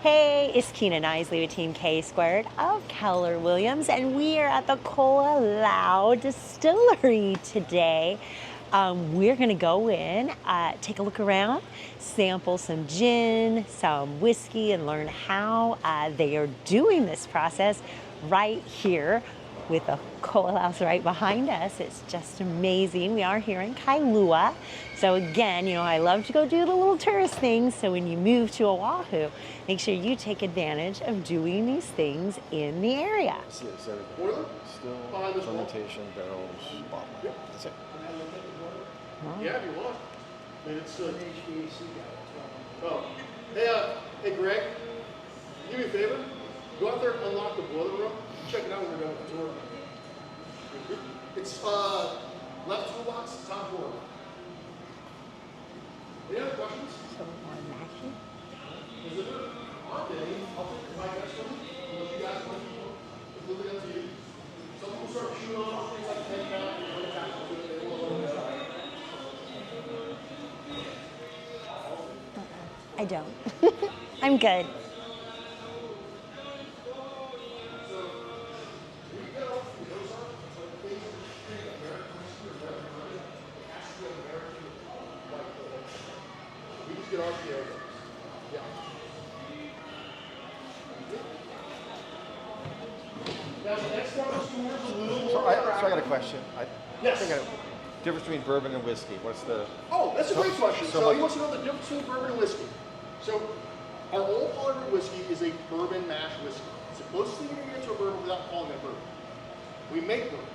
Hey, it's Keena Knisley with Team K Squared of Keller Williams, and we are at the Ko'olau Distillery today. We're going to go in, take a look around, sample some gin, some whiskey, and learn how they are doing this process right here with the Ko'olau's right behind us. It's just amazing. We are here in Kailua. So again, I love to go do the little tourist things. So when you move to Oahu, make sure you take advantage of doing these things in the area. So boiler, still, fermentation, barrels, bottle. Yep. That's it. Yeah, if you want. I mean, it's oh, hey, Greg, do me a favor. Go out there and unlock the boiler room. Check it out when we're done with the tour. It's left toolbox, top drawer. Any other questions? So more matching. Is it on day? I'll take the mic next one. Unless you guys want to, it's really up to you. Some people start shooting on things like 10 pounds and 20 pounds. I don't. I'm good. So I got a question. Yes. I think difference between bourbon and whiskey. What's the? Oh, that's a great question. So like, he wants to know the difference between bourbon and whiskey. So our old Hollywood whiskey is a bourbon mash whiskey. It's the closest thing you can get to a bourbon without calling it bourbon. We make bourbon.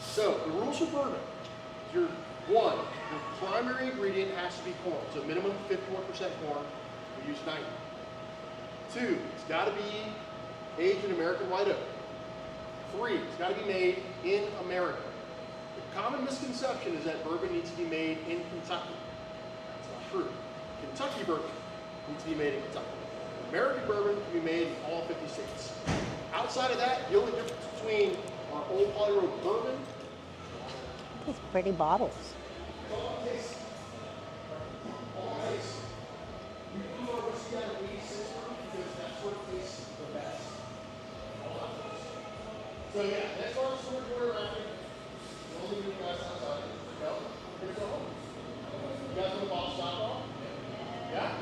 So the rules for bourbon: your primary ingredient has to be corn. So minimum 51% corn. We use 90. 2, it's got to be aged in American white oak. 3, it's got to be made in America. The common misconception is that bourbon needs to be made in Kentucky. That's not true. Kentucky bourbon needs to be made in Kentucky. American bourbon can be made in all 50 states. Outside of that, the only difference between our old Hollywood bourbon. These pretty bottles. All tastes. We do our whiskey out of 86 because that's what tastes the best. So yeah, next one is storage order wrapping. We'll leave you guys outside. No, we're gonna go home. You guys want to bottle stop off? Yeah?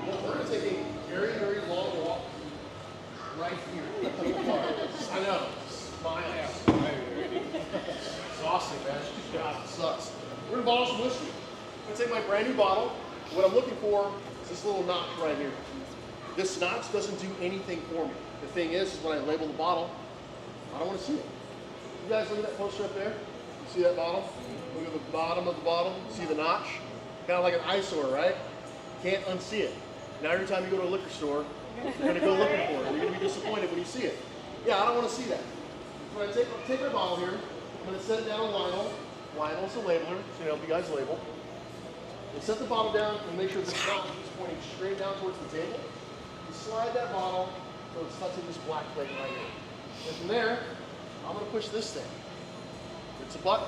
Well, we're gonna take a very, very long walk right here. I know. Smile. Exhausting, man. God, it sucks. We're gonna bottle some whiskey. I'm gonna take my brand new bottle. What I'm looking for is this little notch right here. This notch doesn't do anything for me. The thing is when I label the bottle, I don't want to see it. You guys look at that poster up there? You see that bottle? Look at the bottom of the bottle. See the notch? Kind of like an eyesore, right? Can't unsee it. Now every time you go to a liquor store, you're going to go looking for it. You're going to be disappointed when you see it. Yeah, I don't want to see that. So I take my bottle here. I'm going to set it down on Lionel. Lionel's the labeler, so help you guys label. And set the bottle down and make sure the notch is pointing straight down towards the table. You slide that bottle so it's touching this black plate right here. And from there, I'm going to push this thing. It's a button.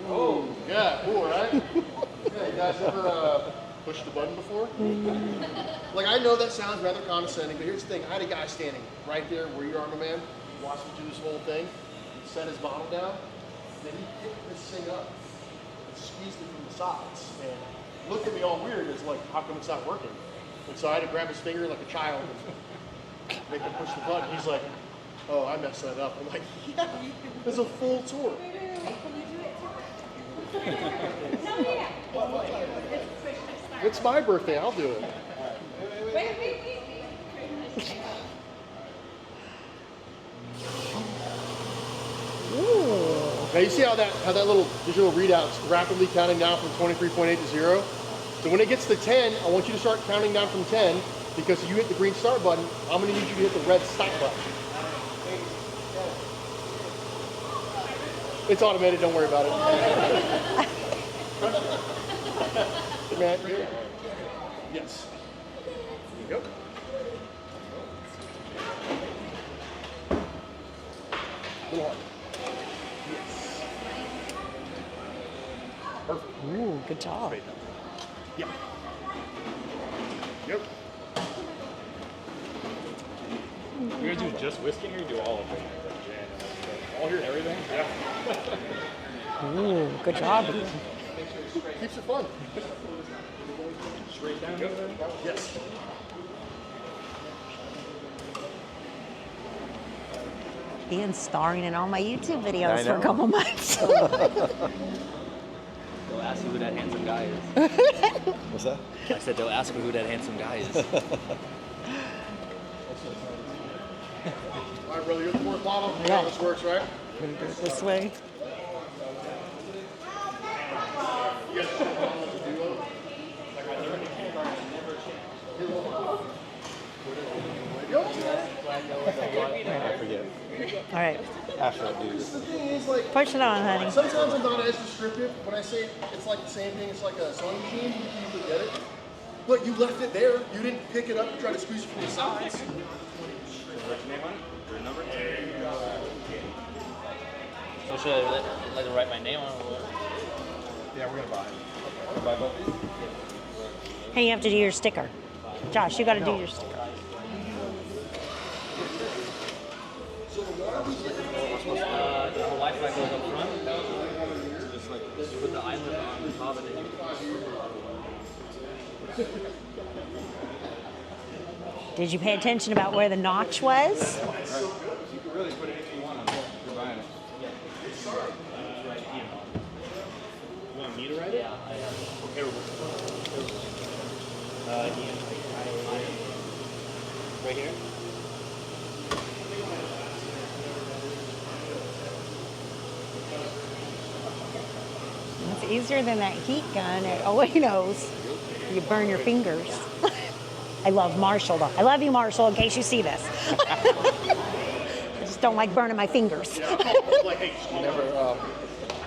Oh, yeah, cool, right? Yeah, you guys ever pushed a button before? Like, I know that sounds rather condescending, but here's the thing. I had a guy standing right there where you are, my man, watched me do this whole thing. He set his bottle down, then he picked this thing up and squeezed it from the sides. And looked at me all weird. It's like, how come it's not working? And so I had to grab his finger like a child and make him push the button. He's like, oh, I messed that up. I'm like, yeah, it's a full tour. It's my birthday, I'll do it. Now you see how that little digital readout's rapidly counting down from 23.8 to 0? So when it gets to 10, I want you to start counting down from 10 because you hit the green start button, I'm going to need you to hit the red stop button. It's automated, don't worry about it. Matt, yes. There you go. Little hard. Yes. Perfect. Ooh, good job. Yeah. Yep. You guys do just whiskey here or do all of it? All here and everything? Yeah. Ooh, good job. Keeps it fun. Straight down here then? Yes. Ian's starring in all my YouTube videos I for a know. couple months. They'll ask you who that handsome guy is. What's that? I said they'll ask you who that handsome guy is. All right, brother, you're the fourth bottle. You know how this works, right? Gonna do it this way. You guys just have bottles to duo. I forget. All right, After I do The this. thing is, like, push it on, honey. sometimes I'm not as descriptive. When I say it's like the same thing, it's like a sewing machine, you forget it. But you left it there. You didn't pick it up and try to squeeze it from the sides. So should I let them write my name on it? Yeah, we're gonna buy it. Buy both of these? Hey, you have to do your sticker. Josh, you got to do your sticker. The Wi-Fi goes up front. Just like put the island on the top and then you. Did you pay attention about where the notch was? You can really put anything you want on it. You're buying it. You want me to write it? Yeah, Okay, Ian, right here. It's easier than that heat gun at Oahu's. You burn your fingers. I love Marshall though. I love you, Marshall, in case you see this. I just don't like burning my fingers. Like, hey, You never,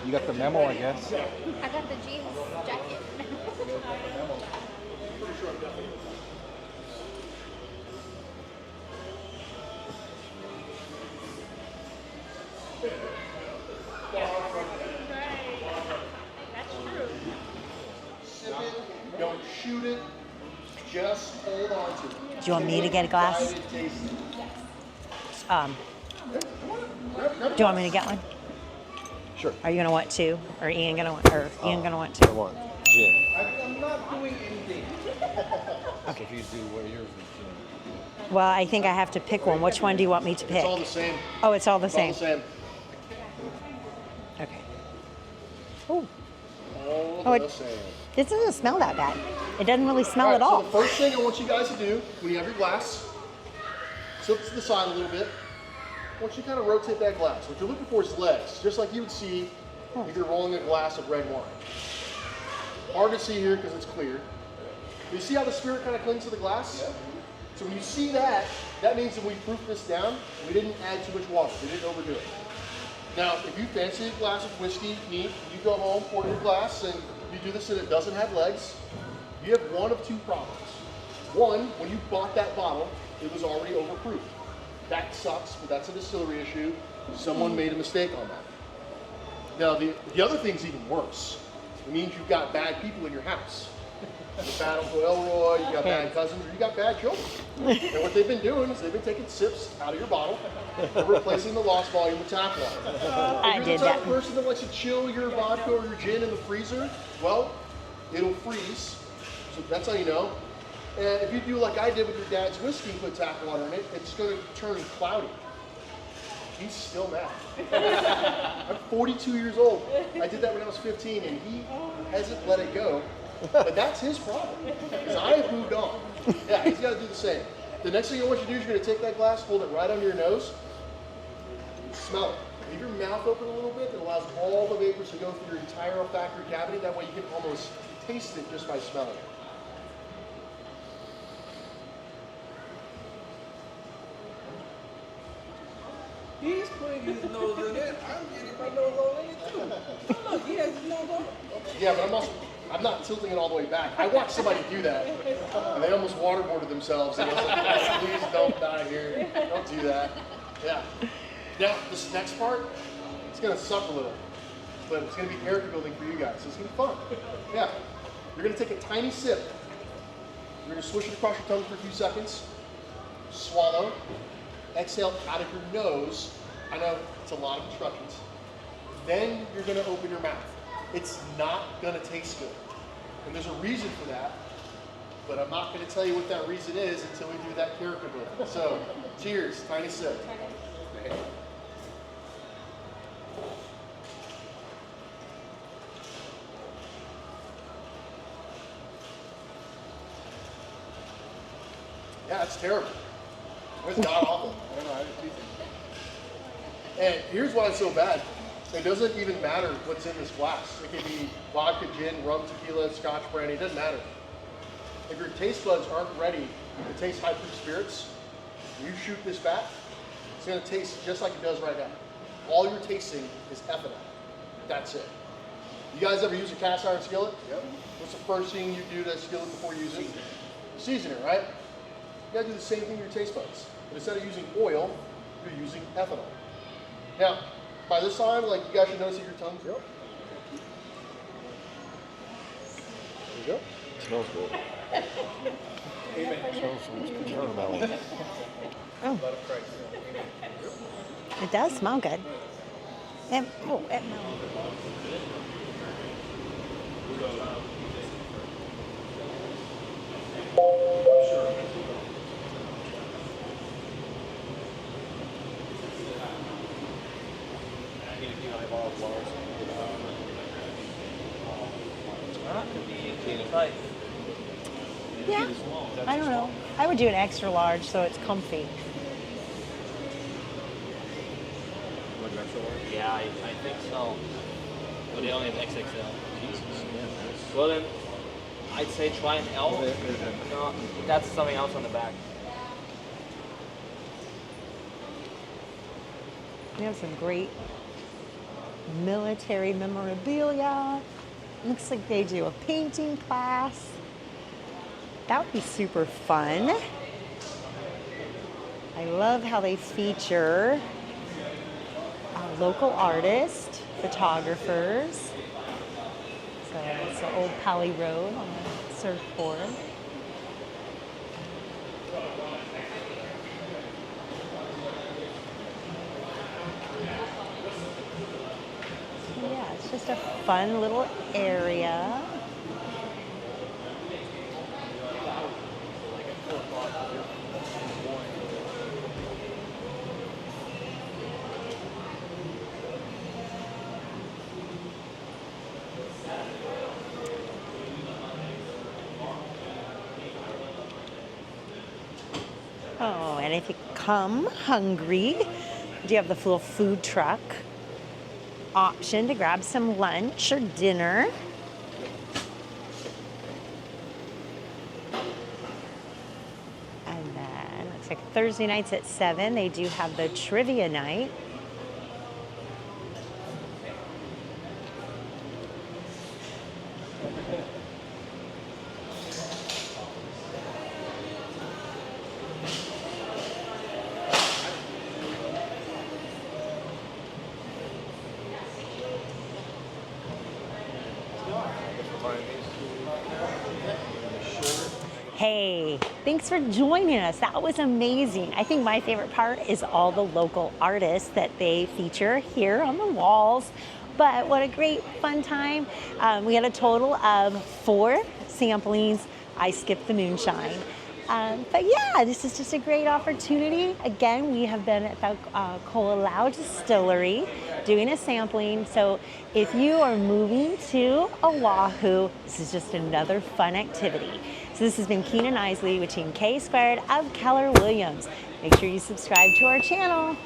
you got the memo, I guess. I got the jeans jacket. sip it, don't shoot it, just hold on to it. Do you want me to get a glass? Try to taste it. Do you want me to get one? Sure. Are you gonna want two, or Ian gonna want, or Ian gonna want two? I want gin. I'm not doing anything. Okay. If you do what yours is gin. Well, I think I have to pick one. Which one do you want me to pick? It's all the same. Oh, it's all the It's all same. the same. Okay. Ooh, All Oh, the it- same. this doesn't smell that bad. It doesn't really smell All at right, all. so the first thing I want you guys to do when you have your glass, tilt to the side a little bit. I want you to kind of rotate that glass. What you're looking for is legs, just like you would see if you're rolling a glass of red wine. Hard to see here because it's clear. You see how the spirit kind of clings to the glass? Yeah. So when you see that, that means that we proofed this down. We didn't add too much water. We didn't overdo it. Now, if you fancy a glass of whiskey neat, you go home, pour your glass, and you do this and it doesn't have legs, you have one of two problems. One, when you bought that bottle, it was already overproofed. That sucks, but that's a distillery issue. Someone made a mistake on that. Now, the other thing's even worse. It means you've got bad people in your house. You're bad Uncle Elroy, you got bad cousins, or you got bad children. And what they've been doing is they've been taking sips out of your bottle and replacing the lost volume with tap water. I If did you're the type that. of person that likes to chill your vodka or your gin in the freezer, well, it'll freeze. So that's how you know. And if you do like I did with your dad's whiskey and put tap water in it, it's going to turn cloudy. He's still mad. I'm 42 years old. I did that when I was 15, and he hasn't let it go. But that's his problem, because I have moved on. Yeah, he's got to do the same. The next thing I want you to do is you're going to take that glass, hold it right under your nose, and smell it. Leave your mouth open a little bit. It allows all the vapors to go through your entire olfactory cavity. That way you can almost taste it just by smelling it. He's putting his nose in it. I'm getting my nose all in it too. Look, he has his nose on it. Yeah, but I'm not tilting it all the way back. I watched somebody do that, and they almost waterboarded themselves. And I was like, please don't die here. Don't do that. Yeah. Now, this next part, it's going to suck a little, but it's going to be character building for you guys. So it's going to be fun. Yeah. You're going to take a tiny sip. You're going to swish it across your tongue for a few seconds. Swallow. Exhale out of your nose. I know it's a lot of instructions. Then you're going to open your mouth. It's not going to taste good. And there's a reason for that, but I'm not going to tell you what that reason is until we do that character building. So, cheers, tiny sip. Yeah, it's terrible. It's god awful. I don't know, I didn't do it. And here's why it's so bad. It doesn't even matter what's in this glass. It can be vodka, gin, rum, tequila, scotch, brandy, it doesn't matter. If your taste buds aren't ready to taste high proof spirits, you shoot this back, it's gonna taste just like it does right now. All you're tasting is ethanol. That's it. You guys ever use a cast iron skillet? Yep. What's the first thing you do to that skillet before you use it? Season it, right? You gotta do the same thing with your taste buds. But instead of using oil, you're using ethanol. Now, by this time, like, you guys should notice that your tongue's real. There you go. Smells good. Smells like caramel. Oh. It does smell good. It smells. Yeah, I don't know. I would do an extra large so it's comfy. Yeah, I think so. But they only have XXL. Jesus. Well then, I'd say try an L. No, that's something else on the back. We have some great military memorabilia. Looks like they do a painting class. That would be super fun. I love how they feature local artists, photographers. So it's the old Pali Road on the surfboard. Yeah, it's just a fun little area. Oh, and if you come hungry, you do have the little food truck option to grab some lunch or dinner. And then looks like Thursday nights at 7, they do have the trivia night. Hey, thanks for joining us. That was amazing. I think my favorite part is all the local artists that they feature here on the walls. But what a great fun time. We had a total of 4 samplings. I skipped the moonshine. But yeah, this is just a great opportunity. Again, we have been at the Ko'olau Distillery doing a sampling. So if you are moving to Oahu, this is just another fun activity. So this has been Keenan Isley with Team K Squared of Keller Williams. Make sure you subscribe to our channel.